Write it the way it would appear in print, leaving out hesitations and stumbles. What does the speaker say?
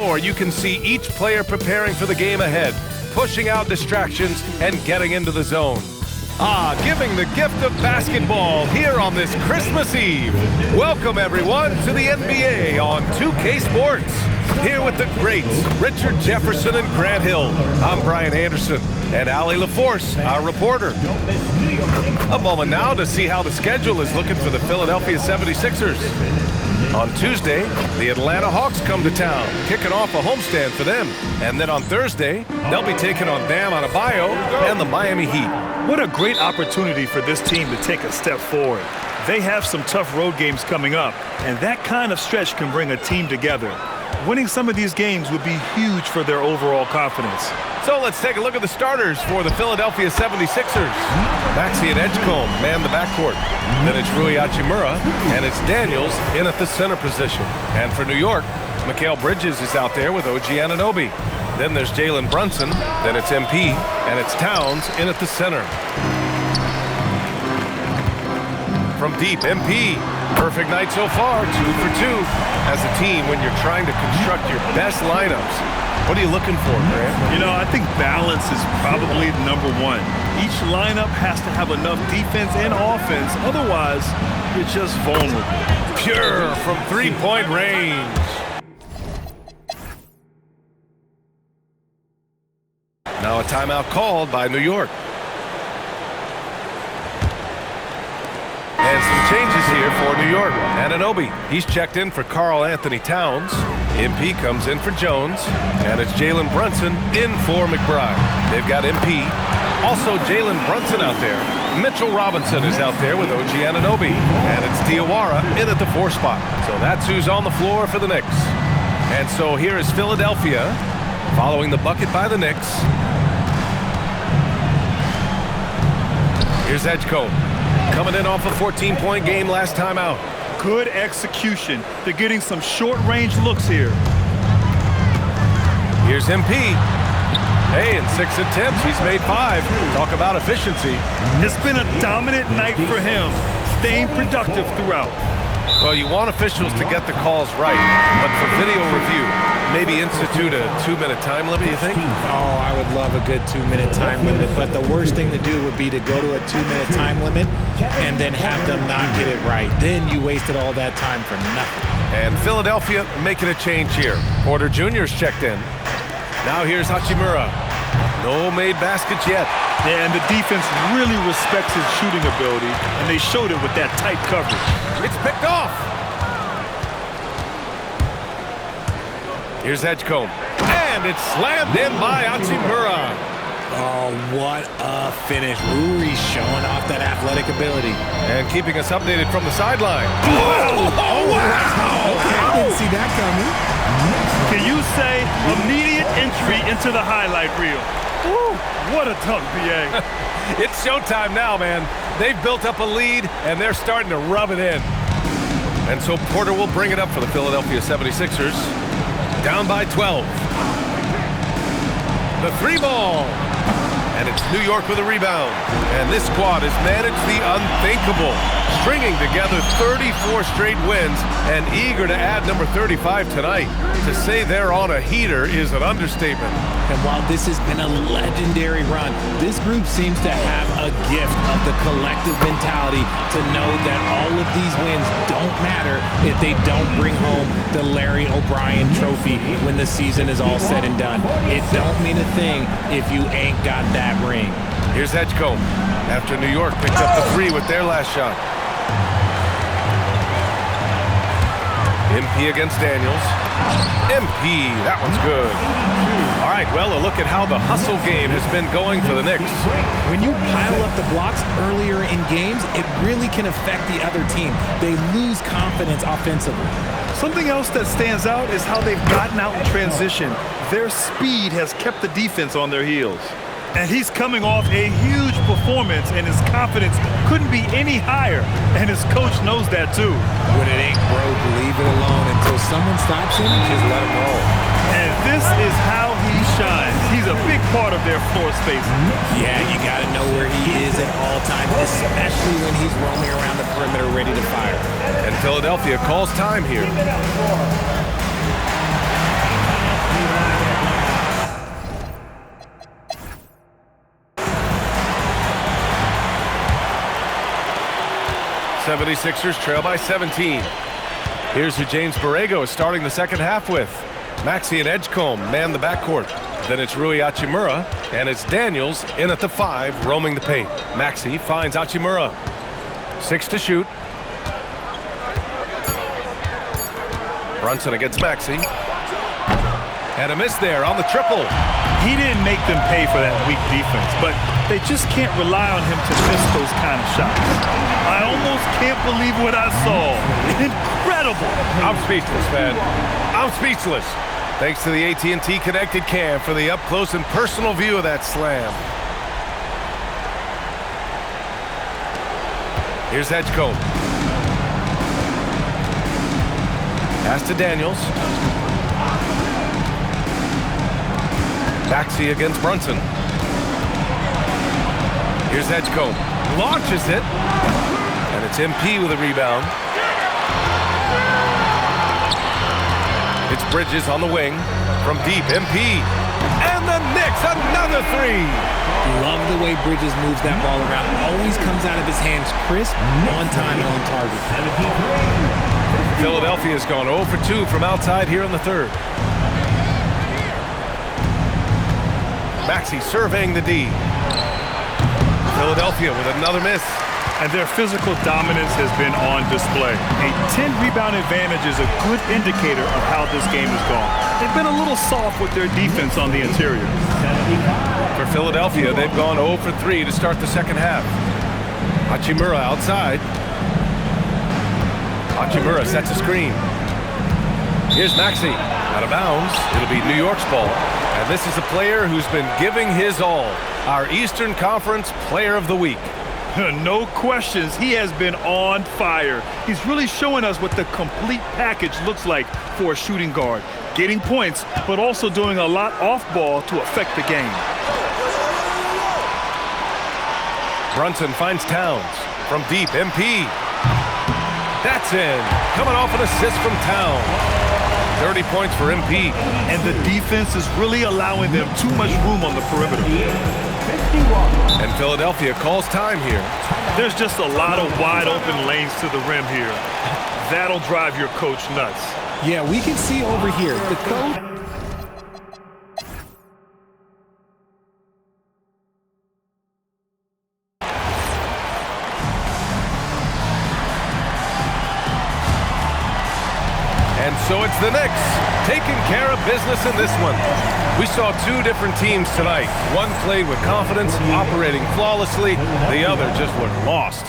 Or you can see each player preparing for the game ahead, pushing out distractions and getting into the zone. Giving the gift of basketball here on this Christmas Eve. Welcome everyone to the NBA on 2K Sports. Here with the greats, Richard Jefferson and Grant Hill. I'm Brian Anderson and Allie LaForce, our reporter. A moment now to see how the schedule is looking for the Philadelphia 76ers. On Tuesday, the Atlanta Hawks come to town, kicking off a homestand for them. And then on Thursday, they'll be taking on Bam Adebayo and the Miami Heat. What a great opportunity for this team to take a step forward. They have some tough road games coming up, and that kind of stretch can bring a team together. Winning some of these games would be huge for their overall confidence. So let's take a look at the starters for the Philadelphia 76ers. Maxey and Edgecombe man the backcourt. Then it's Rui Hachimura, and it's Daniels in at the center position. And for New York, Mikal Bridges is out there with OG Anunoby. Then there's Jalen Brunson, then it's MP, and it's Towns in at the center. From deep, MP. Perfect night so far, 2 for 2. As a team, when you're trying to construct your best lineups, what are you looking for, Grant? You know, I think balance is probably number one. Each lineup has to have enough defense and offense, otherwise, you're just vulnerable. Pure from three-point range. Now a timeout called by New York. And some changes here for New York. Anunoby, he's checked in for Karl Anthony Towns. MP comes in for Jones. And it's Jalen Brunson in for McBride. They've got MP. Also Jalen Brunson out there. Mitchell Robinson is out there with OG Anunoby. And it's Diawara in at the 4 spot. So that's who's on the floor for the Knicks. And so here is Philadelphia following the bucket by the Knicks. Here's Edgecombe. Coming in off a 14-point game last time out. Good execution. They're getting some short-range looks here. Here's MP. Hey, in 6 attempts, he's made 5. Talk about efficiency. It's been a dominant night for him, staying productive throughout. Well, you want officials to get the calls right, but for video review, maybe institute a 2-minute time limit, you think? Oh, I would love a good 2-minute time limit, but the worst thing to do would be to go to a 2-minute time limit and then have them not get it right. Then you wasted all that time for nothing. And Philadelphia making a change here. Porter Jr.'s checked in. Now here's Hachimura. No made baskets yet. Yeah, and the defense really respects his shooting ability, and they showed it with that tight coverage. It's picked off. Here's Edgecombe. And it's slammed in by Hachimura. Oh, what a finish. Rui showing off that athletic ability. And keeping us updated from the sideline. Oh, wow! Okay, I didn't see that coming. Can you say immediate entry into the highlight reel? Woo, what a dunk, BA. It's showtime now, man. They've built up a lead, and they're starting to rub it in. And so Porter will bring it up for the Philadelphia 76ers. Down by 12. The 3-ball. And it's New York with a rebound. And this squad has managed the unthinkable, stringing together 34 straight wins and eager to add number 35 tonight. To say they're on a heater is an understatement. And while this has been a legendary run, this group seems to have a gift of the collective mentality to know that all of these wins don't matter if they don't bring home the Larry O'Brien trophy when the season is all said and done. It don't mean a thing if you ain't got that ring. Here's Edgecombe after New York picked up the 3 with their last shot. MP against Daniels. MP, that one's good. All right, well, a look at how the hustle game has been going for the Knicks. When you pile up the blocks earlier in games, it really can affect the other team. They lose confidence offensively. Something else that stands out is how they've gotten out in transition. Their speed has kept the defense on their heels. And he's coming off a huge performance, and his confidence couldn't be any higher. And his coach knows that, too. When it ain't broke, leave it alone until someone stops him and just let him roll. And this is how he shines. He's a big part of their floor space. Yeah, you got to know where he is at all times, especially when he's roaming around the perimeter ready to fire. And Philadelphia calls time here. 76ers trail by 17. Here's who James Borrego is starting the second half with. Maxey and Edgecombe man the backcourt. Then it's Rui Hachimura, and it's Daniels in at the 5, roaming the paint. Maxey finds Hachimura. 6 to shoot. Brunson against Maxey. And a miss there on the triple. He didn't make them pay for that weak defense, but they just can't rely on him to miss those kind of shots. I almost can't believe what I saw. Incredible. I'm speechless, man. I'm speechless. Thanks to the AT&T Connected Cam for the up-close and personal view of that slam. Here's Edgecombe. Pass to Daniels. Maxey against Brunson. Here's Edgecombe. Launches it. And it's MP with a rebound. It's Bridges on the wing. From deep, MP. And the Knicks, another 3. Love the way Bridges moves that ball around. Always comes out of his hands crisp, on time, and on target. Philadelphia's gone 0 for 2 from outside here in the third. Maxey surveying the D. Philadelphia with another miss. And their physical dominance has been on display. A 10-rebound advantage is a good indicator of how this game has gone. They've been a little soft with their defense on the interior. For Philadelphia, they've gone 0 for 3 to start the second half. Hachimura outside. Hachimura sets a screen. Here's Maxey. Out of bounds. It'll be New York's ball. And this is a player who's been giving his all. Our Eastern Conference Player of the Week. No questions, he has been on fire. He's really showing us what the complete package looks like for a shooting guard. Getting points, but also doing a lot off ball to affect the game. Brunson finds Towns. From deep, MP. That's in. Coming off an assist from Towns. 30 points for MP. And the defense is really allowing them too much room on the perimeter. And Philadelphia calls time here. There's just a lot of wide open lanes to the rim here. That'll drive your coach nuts. Yeah, we can see over here. The coach. And so it's the Knicks taking care of business in this one. We saw 2 different teams tonight. One played with confidence, operating flawlessly. The other just looked lost.